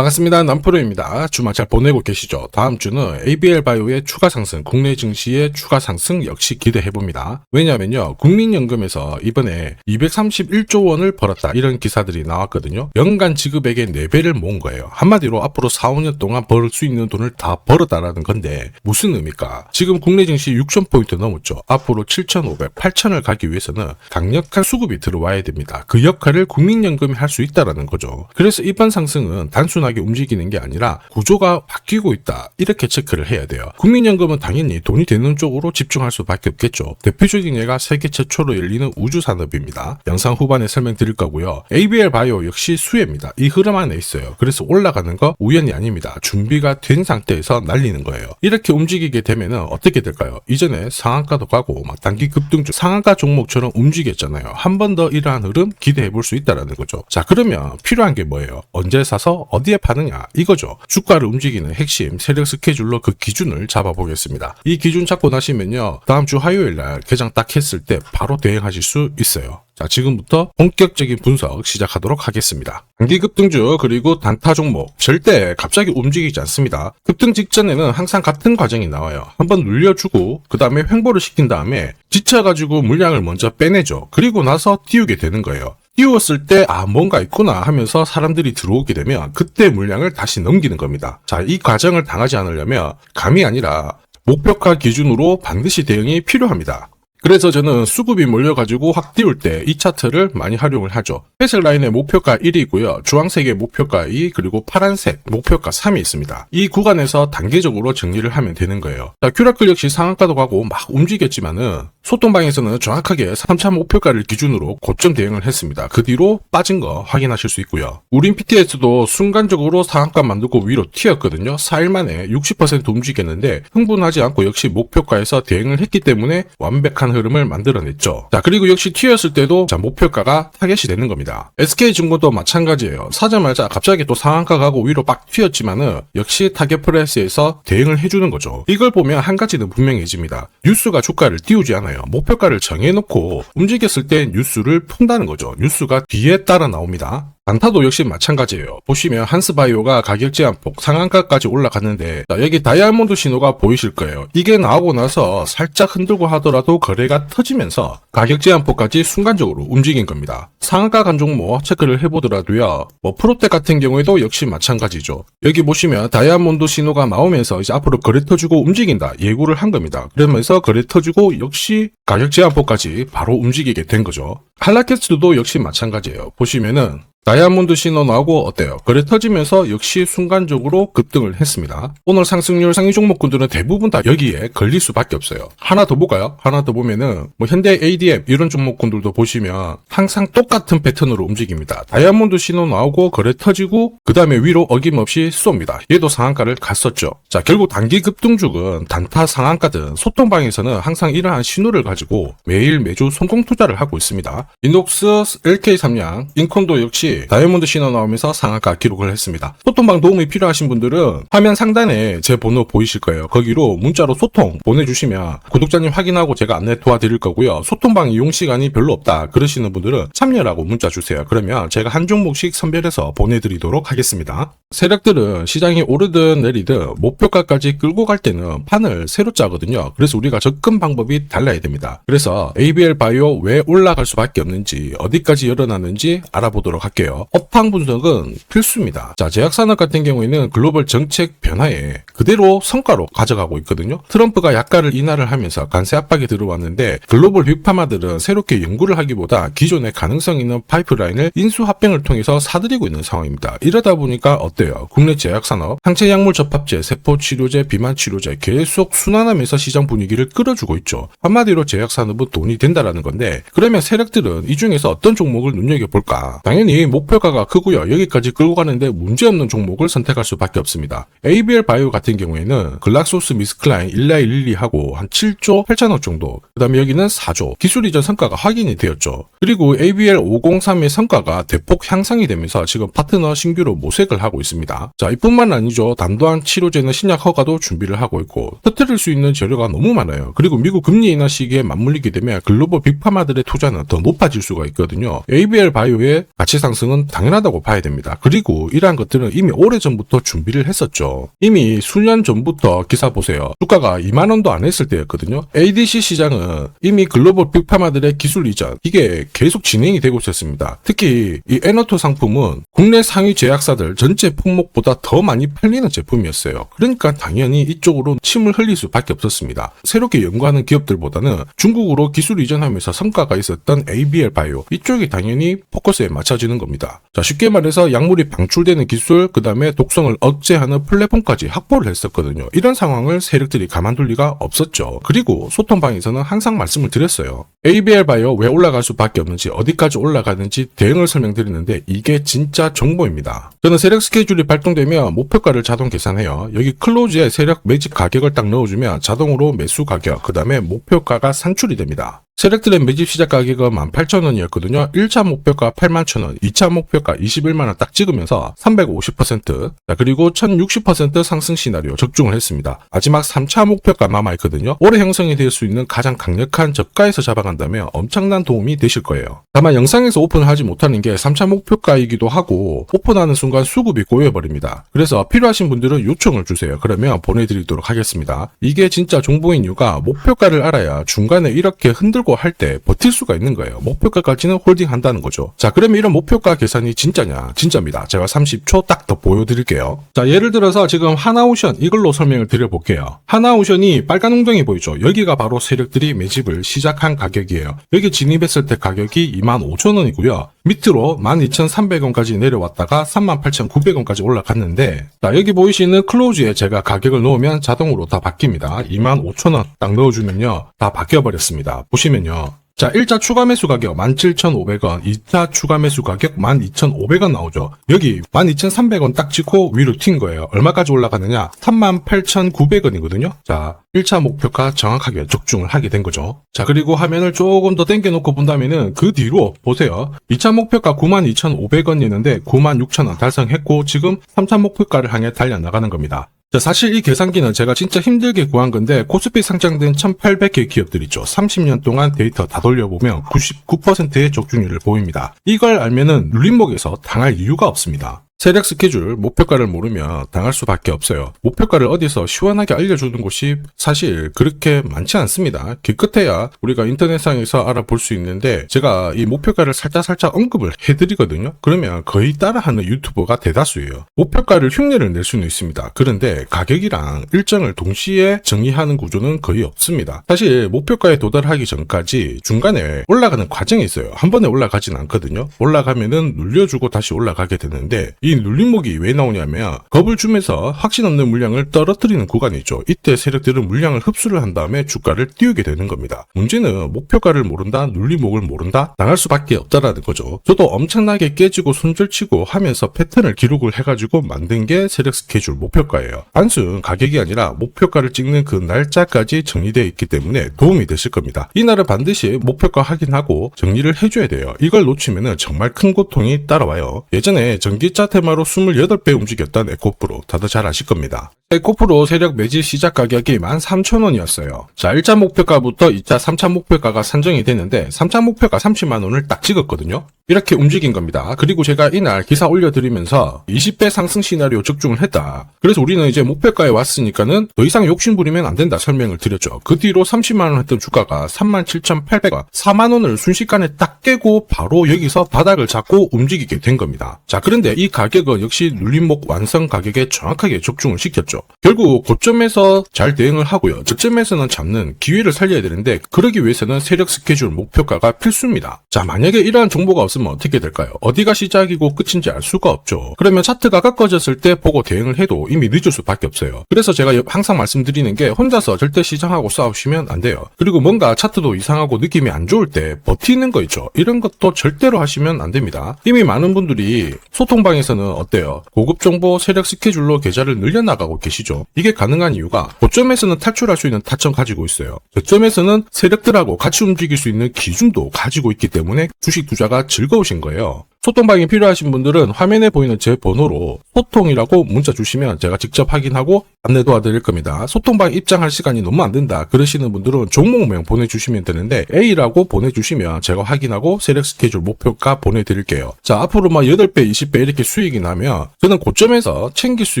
반갑습니다. 남프로입니다. 주말 잘 보내고 계시죠? 다음 주는 ABL 바이오의 추가 상승, 국내 증시의 추가 상승 역시 기대해봅니다. 왜냐면요, 국민연금에서 이번에 231조 원을 벌었다 이런 기사들이 나왔거든요. 연간 지급액의 4배를 모은 거예요. 한마디로 앞으로 4, 5년 동안 벌 수 있는 돈을 다 벌었다라는 건데 무슨 의미일까? 지금 국내 증시 6,000포인트 넘었죠. 앞으로 7,500, 8,000을 가기 위해서는 강력한 수급이 들어와야 됩니다. 그 역할을 국민연금이 할 수 있다라는 거죠. 그래서 이번 상승은 단순하게 움직이는 게 아니라 구조가 바뀌고 있다 이렇게 체크를 해야 돼요. 국민연금은 당연히 돈이 되는 쪽으로 집중할 수밖에 없겠죠. 대표적인 예가 세계 최초로 열리는 우주산업입니다. 영상 후반에 설명드릴 거고요. ABL 바이오 역시 수혜입니다. 이 흐름 안에 있어요. 그래서 올라가는 거 우연이 아닙니다. 준비가 된 상태에서 날리는 거예요. 이렇게 움직이게 되면은 어떻게 될까요? 이전에 상한가도 가고 단기 급등 중 상한가 종목처럼 움직였잖아요. 한 번 더 이러한 흐름 기대해 볼 수 있다라는 거죠. 자, 그러면 필요한 게 뭐예요? 언제 사서 어디에 파느냐 이거죠. 주가를 움직이는 핵심 세력 스케줄로 그 기준을 잡아보겠습니다. 이 기준 잡고 나시면요, 다음 주 화요일날 개장 딱 했을 때 바로 대응하실 수 있어요. 자, 지금부터 본격적인 분석 시작하도록 하겠습니다. 단기 급등주 그리고 단타 종목 절대 갑자기 움직이지 않습니다. 급등 직전에는 항상 같은 과정이 나와요. 한번 눌려주고 그 다음에 횡보를 시킨 다음에 지쳐가지고 물량을 먼저 빼내죠. 그리고 나서 띄우게 되는 거예요. 띄웠을 때 뭔가 있구나 하면서 사람들이 들어오게 되면 그때 물량을 다시 넘기는 겁니다. 자, 이 과정을 당하지 않으려면 감이 아니라 목표가 기준으로 반드시 대응이 필요합니다. 그래서 저는 수급이 몰려가지고 확 띄울 때 이 차트를 많이 활용을 하죠. 회색 라인의 목표가 1이고요. 주황색의 목표가 2, 그리고 파란색 목표가 3이 있습니다. 이 구간에서 단계적으로 정리를 하면 되는 거예요. 자, 큐라클 역시 상한가도 가고 막 움직였지만은 소통방에서는 정확하게 3차 목표가를 기준으로 고점 대응을 했습니다. 그 뒤로 빠진 거 확인하실 수 있고요. 우린 PTS도 순간적으로 상한가 만들고 위로 튀었거든요. 4일 만에 60% 움직였는데 흥분하지 않고 역시 목표가에서 대응을 했기 때문에 완벽한 흐름을 만들어냈죠. 자, 그리고 역시 튀었을 때도 목표가가 타겟이 되는 겁니다. SK증권도 마찬가지예요. 사자마자 갑자기 또 상한가 가고 위로 빡 튀었지만은 역시 타겟 프라이스에서 대응을 해주는 거죠. 이걸 보면 한 가지는 분명해집니다. 뉴스가 주가를 띄우지 않아요. 목표가를 정해놓고 움직였을 때 뉴스를 푼다는 거죠. 뉴스가 뒤에 따라 나옵니다. 단타도 역시 마찬가지예요. 보시면 한스바이오가 가격 제한폭 상한가까지 올라갔는데, 자, 여기 다이아몬드 신호가 보이실 거예요. 이게 나오고 나서 살짝 흔들고 하더라도 거래가 터지면서 가격 제한폭까지 순간적으로 움직인 겁니다. 상한가 간 종목 체크를 해보더라도요, 프로텍 같은 경우에도 역시 마찬가지죠. 여기 보시면 다이아몬드 신호가 나오면서 이제 앞으로 거래 터지고 움직인다 예고를 한 겁니다. 그러면서 거래 터지고 역시 가격 제한폭까지 바로 움직이게 된 거죠. 한라캐스트도 역시 마찬가지예요. 보시면은 다이아몬드 신호 나오고 어때요? 거래 터지면서 역시 순간적으로 급등을 했습니다. 오늘 상승률 상위 종목군들은 대부분 다 여기에 걸릴 수밖에 없어요. 하나 더 볼까요? 하나 더 보면은 현대 ADM 이런 종목군들도 보시면 항상 똑같은 패턴으로 움직입니다. 다이아몬드 신호 나오고 거래 터지고 그 다음에 위로 어김없이 쏩니다. 얘도 상한가를 갔었죠. 자, 결국 단기 급등주은 단타 상한가든 소통방에서는 항상 이러한 신호를 가지고 매일 매주 성공 투자를 하고 있습니다. 인녹스, LK삼양, 인콘도 역시 다이아몬드 신호 나오면서 상한가 기록을 했습니다. 소통방 도움이 필요하신 분들은 화면 상단에 제 번호 보이실 거예요. 거기로 문자로 소통 보내주시면 구독자님 확인하고 제가 안내 도와드릴 거고요. 소통방 이용 시간이 별로 없다 그러시는 분들은 참여라고 문자 주세요. 그러면 제가 한 종목씩 선별해서 보내드리도록 하겠습니다. 세력들은 시장이 오르든 내리든 목표가까지 끌고 갈 때는 판을 새로 짜거든요. 그래서 우리가 접근 방법이 달라야 됩니다. 그래서 ABL 바이오 왜 올라갈 수밖에 없는지 어디까지 열어놨는지 알아보도록 할게요. 업황 분석은 필수입니다. 자, 제약산업 같은 경우에는 글로벌 정책 변화에 그대로 성과로 가져가고 있거든요. 트럼프가 약가를 인하를 하면서 관세 압박이 들어왔는데 글로벌 빅파마들은 새롭게 연구를 하기보다 기존의 가능성 있는 파이프라인을 인수 합병을 통해서 사들이고 있는 상황입니다. 이러다 보니까 어때요? 국내 제약산업, 항체약물 접합제, 세포치료제, 비만치료제 계속 순환하면서 시장 분위기를 끌어주고 있죠. 한마디로 제약산업은 돈이 된다라는 건데, 그러면 세력들은 이 중에서 어떤 종목을 눈여겨볼까? 당연히 목표가가 크고요. 여기까지 끌고 가는데 문제없는 종목을 선택할 수밖에 없습니다. ABL 바이오 같은 경우에는 글락소스 미스클라인, 일라이 릴리하고 한 7조 8천억 정도, 그 다음에 여기는 4조, 기술 이전 성과가 확인이 되었죠. 그리고 ABL 503의 성과가 대폭 향상이 되면서 지금 파트너 신규로 모색을 하고 있습니다. 있습니다. 자, 이뿐만 아니죠. 단도한 치료제는 신약 허가도 준비를 하고 있고 터뜨릴 수 있는 재료가 너무 많아요. 그리고 미국 금리 인하 시기에 맞물리게 되면 글로벌 빅파마들의 투자는 더 높아질 수가 있거든요. ABL 바이오의 가치 상승은 당연하다고 봐야 됩니다. 그리고 이러한 것들은 이미 오래전부터 준비를 했었죠. 이미 수년 전부터 기사 보세요. 주가가 2만원도 안 했을 때였거든요. ADC 시장은 이미 글로벌 빅파마들의 기술 이전 이게 계속 진행이 되고 있었습니다. 특히 이 에너토 상품은 국내 상위 제약사들 전체 품목보다 더 많이 팔리는 제품이었어요. 그러니까 당연히 이쪽으로 침을 흘릴 수밖에 없었습니다. 새롭게 연구하는 기업들보다는 중국으로 기술 이전하면서 성과가 있었던 ABL 바이오 이쪽이 당연히 포커스에 맞춰지는 겁니다. 자, 쉽게 말해서 약물이 방출되는 기술, 그 다음에 독성을 억제하는 플랫폼까지 확보를 했었거든요. 이런 상황을 세력들이 가만둘 리가 없었죠. 그리고 소통방에서는 항상 말씀을 드렸어요. ABL 바이오 왜 올라갈 수밖에 없는지, 어디까지 올라가는지 대응을 설명드리는데 이게 진짜 정보입니다. 저는 세력 스케줄이 발동되면 목표가를 자동 계산해요. 여기 클로즈에 세력 매집 가격을 딱 넣어주면 자동으로 매수 가격, 그 다음에 목표가가 산출이 됩니다. 세력들의 매집 시작 가격은 18,000원이었거든요. 1차 목표가 81,000원, 2차 목표가 21만원 딱 찍으면서 350%, 자, 그리고 1060% 상승 시나리오 적중을 했습니다. 마지막 3차 목표가 남아있거든요. 올해 형성이 될 수 있는 가장 강력한 저가에서 잡아간다면 엄청난 도움이 되실 거예요. 다만 영상에서 오픈을 하지 못하는 게 3차 목표가이기도 하고 오픈하는 순간 수급이 고여버립니다. 그래서 필요하신 분들은 요청을 주세요. 그러면 보내드리도록 하겠습니다. 이게 진짜 정보인 이유가 목표가를 알아야 중간에 이렇게 흔들고 할 때 버틸 수가 있는 거예요. 목표가까지는 홀딩 한다는 거죠. 자, 그러면 이런 목표가 계산이 진짜냐? 진짜입니다. 제가 30초 딱 더 보여드릴게요. 자, 예를 들어서 지금 하나오션 이걸로 설명을 드려볼게요. 하나오션이 빨간 웅덩이 보이죠? 여기가 바로 세력들이 매집을 시작한 가격이에요. 여기 진입했을 때 가격이 25,000원이고요. 밑으로 12,300원까지 내려왔다가 38,900원까지 올라갔는데, 자, 여기 보이시는 클로즈에 제가 가격을 넣으면 자동으로 다 바뀝니다. 25,000원 딱 넣어주면요, 다 바뀌어버렸습니다. 보시면요. 자, 1차 추가 매수 가격 17,500원, 2차 추가 매수 가격 12,500원 나오죠. 여기 12,300원 딱 찍고 위로 튄 거예요. 얼마까지 올라가느냐? 38,900원이거든요. 자, 1차 목표가 정확하게 적중을 하게 된 거죠. 자, 그리고 화면을 조금 더 당겨놓고 본다면은 그 뒤로 보세요. 2차 목표가 92,500원이었는데 96,000원 달성했고 지금 3차 목표가를 향해 달려나가는 겁니다. 자, 사실 이 계산기는 제가 진짜 힘들게 구한 건데 코스피 상장된 1800개 기업들 있죠. 30년 동안 데이터 다 돌려보면 99%의 적중률을 보입니다. 이걸 알면은 눌림목에서 당할 이유가 없습니다. 세력 스케줄, 목표가를 모르면 당할 수밖에 없어요. 목표가를 어디서 시원하게 알려주는 곳이 사실 그렇게 많지 않습니다. 기껏해야 우리가 인터넷상에서 알아볼 수 있는데 제가 이 목표가를 살짝 언급을 해드리거든요. 그러면 거의 따라하는 유튜버가 대다수예요. 목표가를 흉내를 낼 수는 있습니다. 그런데 가격이랑 일정을 동시에 정의하는 구조는 거의 없습니다. 사실 목표가에 도달하기 전까지 중간에 올라가는 과정이 있어요. 한 번에 올라가진 않거든요. 올라가면은 눌려주고 다시 올라가게 되는데 이 눌림목이 왜 나오냐면 겁을 주면서 확신 없는 물량을 떨어뜨리는 구간이 있죠. 이때 세력들은 물량을 흡수를 한 다음에 주가를 띄우게 되는 겁니다. 문제는 목표가를 모른다, 눌림목을 모른다, 당할 수밖에 없다라는 거죠. 저도 엄청나게 깨지고 손절치고 하면서 패턴을 기록을 해가지고 만든 게 세력 스케줄 목표가예요. 단순 가격이 아니라 목표가를 찍는 그 날짜까지 정리되어 있기 때문에 도움이 되실 겁니다. 이날은 반드시 목표가 확인하고 정리를 해줘야 돼요. 이걸 놓치면 정말 큰 고통이 따라와요. 예전에 전기차 테마로 28배 움직였던 에코프로 다들 잘 아실 겁니다. 에코프로 세력 매집 시작 가격이 13,000원이었어요. 자, 1차 목표가부터 2차, 3차 목표가가 산정이 됐는데 3차 목표가 30만원을 딱 찍었거든요. 이렇게 움직인 겁니다. 그리고 제가 이날 기사 올려드리면서 20배 상승 시나리오 적중을 했다. 그래서 우리는 이제 목표가에 왔으니까는 더 이상 욕심부리면 안 된다 설명을 드렸죠. 그 뒤로 30만원 했던 주가가 37,800원, 4만원을 순식간에 딱 깨고 바로 여기서 바닥을 잡고 움직이게 된 겁니다. 자, 그런데 이 가격은 역시 눌림목 완성 가격에 정확하게 적중을 시켰죠. 결국 고점에서 잘 대응을 하고요. 저점에서는 잡는 기회를 살려야 되는데 그러기 위해서는 세력 스케줄 목표가가 필수입니다. 자, 만약에 이러한 정보가 없으면 어떻게 될까요? 어디가 시작이고 끝인지 알 수가 없죠. 그러면 차트가 꺾어졌을 때 보고 대응을 해도 이미 늦을 수밖에 없어요. 그래서 제가 항상 말씀드리는 게 혼자서 절대 시장하고 싸우시면 안 돼요. 그리고 뭔가 차트도 이상하고 느낌이 안 좋을 때 버티는 거 있죠. 이런 것도 절대로 하시면 안 됩니다. 이미 많은 분들이 소통방에서는 어때요? 고급 정보 세력 스케줄로 계좌를 늘려나가고 계시죠. 이게 가능한 이유가 고점에서는 탈출할 수 있는 타점 가지고 있어요. 저점에서는 세력들하고 같이 움직일 수 있는 기준도 가지고 있기 때문에 주식 투자가 즐거우신 거예요. 소통방이 필요하신 분들은 화면에 보이는 제 번호로 소통이라고 문자 주시면 제가 직접 확인하고 안내 도와드릴 겁니다. 소통방 입장할 시간이 너무 안 된다 그러시는 분들은 종목명 보내주시면 되는데 A라고 보내주시면 제가 확인하고 세력 스케줄 목표가 보내드릴게요. 자, 앞으로 8배, 20배 이렇게 수익이 나면 저는 고점에서 챙길 수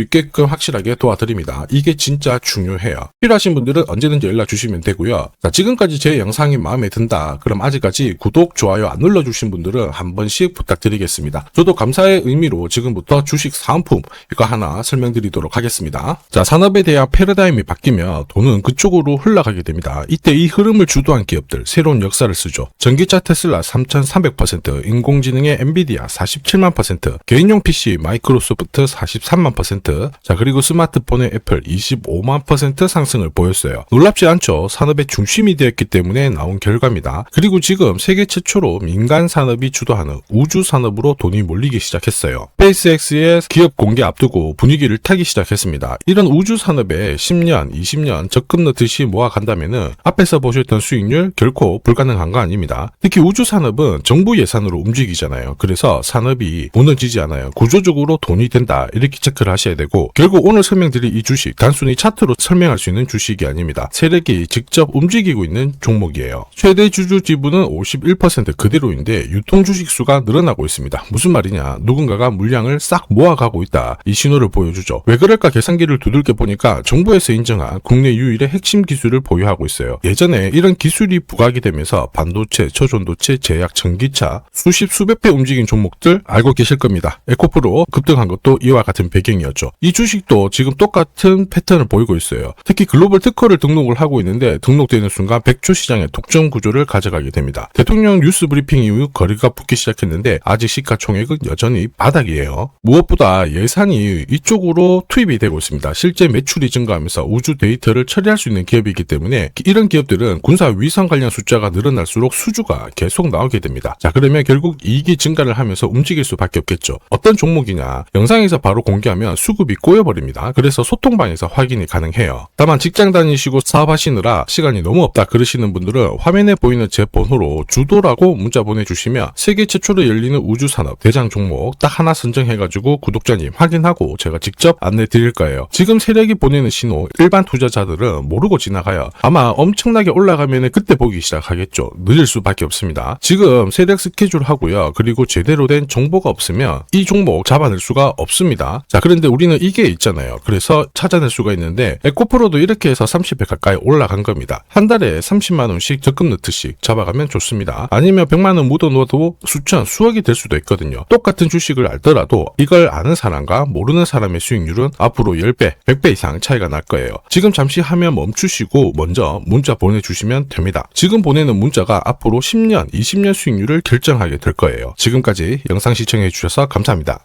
있게끔 확실하게 도와드립니다. 이게 진짜 중요해요. 필요하신 분들은 언제든지 연락 주시면 되고요. 자, 지금까지 제 영상이 마음에 든다 그럼 아직까지 구독, 좋아요 안 눌러주신 분들은 한 번씩 부탁드리겠습니다. 저도 감사의 의미로 지금부터 주식 사은품 이거 하나 설명드리도록 하겠습니다. 자, 산업에 대한 패러다임이 바뀌면 돈은 그쪽으로 흘러가게 됩니다. 이때 이 흐름을 주도한 기업들 새로운 역사를 쓰죠. 전기차 테슬라 3300%, 인공지능의 엔비디아 47만%, 개인용 PC 마이크로소프트 43만%, 자, 그리고 스마트폰의 애플 25만% 상승을 보였어요. 놀랍지 않죠? 산업의 중심이 되었기 때문에 나온 결과입니다. 그리고 지금 세계 최초로 민간 산업이 주도하는 우주 산업으로 돈이 몰리기 시작했어요. 스페이스X의 기업 공개 앞두고 분위기를 타기 시작했습니다. 이런 우주 산업에 10년, 20년 적금 넣듯이 모아간다면은 앞에서 보셨던 수익률 결코 불가능한 거 아닙니다. 특히 우주 산업은 정부 예산으로 움직이잖아요. 그래서 산업이 무너지지 않아요. 구조적으로 돈이 된다 이렇게 체크를 하셔야 되고, 결국 오늘 설명드릴 이 주식 단순히 차트로 설명할 수 있는 주식이 아닙니다. 세력이 직접 움직이고 있는 종목이에요. 최대 주주 지분은 51% 그대로인데 유통 주식 수가 늘어나고 있습니다. 무슨 말이냐? 누군가가 물량을 싹 모아가고 있다. 이 신호를 보여주죠. 왜 그럴까 계산기를 두들겨 보니까 정부에서 인정한 국내 유일의 핵심 기술을 보유하고 있어요. 예전에 이런 기술이 부각이 되면서 반도체, 초전도체, 제약, 전기차 수십 수백 배 움직인 종목들 알고 계실 겁니다. 에코프로 급등한 것도 이와 같은 배경이었죠. 이 주식도 지금 똑같은 패턴을 보이고 있어요. 특히 글로벌 특허를 등록을 하고 있는데 등록되는 순간 100조 시장의 독점 구조를 가져가게 됩니다. 대통령 뉴스 브리핑 이후 거리가 붙기 시작했는데 아직 시가총액은 여전히 바닥이에요. 무엇보다 예산이 이쪽으로 투입이 되고 있습니다. 실제 매출이 증가하면서 우주 데이터를 처리할 수 있는 기업이기 때문에 이런 기업들은 군사 위성 관련 숫자가 늘어날수록 수주가 계속 나오게 됩니다. 자, 그러면 결국 이익이 증가를 하면서 움직일 수밖에 없겠죠. 어떤 종목이냐? 영상에서 바로 공개하면 수급이 꼬여버립니다. 그래서 소통방에서 확인이 가능해요. 다만 직장 다니시고 사업하시느라 시간이 너무 없다 그러시는 분들은 화면에 보이는 제 번호로 주도라고 문자 보내주시면 세계 최초로 열리는 우주산업 대장 종목 딱 하나 선정해가지고 구독자님 확인하고 제가 직접 안내 드릴 거예요. 지금 세력이 보내는 신호 일반 투자자들은 모르고 지나가요. 아마 엄청나게 올라가면 그때 보기 시작하겠죠. 늦을 수밖에 없습니다. 지금 세력 스케줄 하고요. 그리고 제대로 된 정보가 없으면 이 종목 잡아낼 수가 없습니다. 자, 그런데 우리는 이게 있잖아요. 그래서 찾아낼 수가 있는데 에코프로도 이렇게 해서 30배 가까이 올라간 겁니다. 한 달에 30만 원씩 적금 넣듯이 잡아가면 좋습니다. 아니면 100만 원 묻어 놓아도 수천, 수억이 될 수도 있거든요. 똑같은 주식을 알더라도 이걸 아는 사람과 모르는 사람의 수익률은 앞으로 10배, 100배 이상 차이가 날 거예요. 지금 잠시 화면 멈추시고 먼저 문자 보내주시면 됩니다. 지금 보내는 문자가 앞으로 10년, 20년 수익률을 결정하게 될 거예요. 지금까지 영상 시청해 주셔서 감사합니다.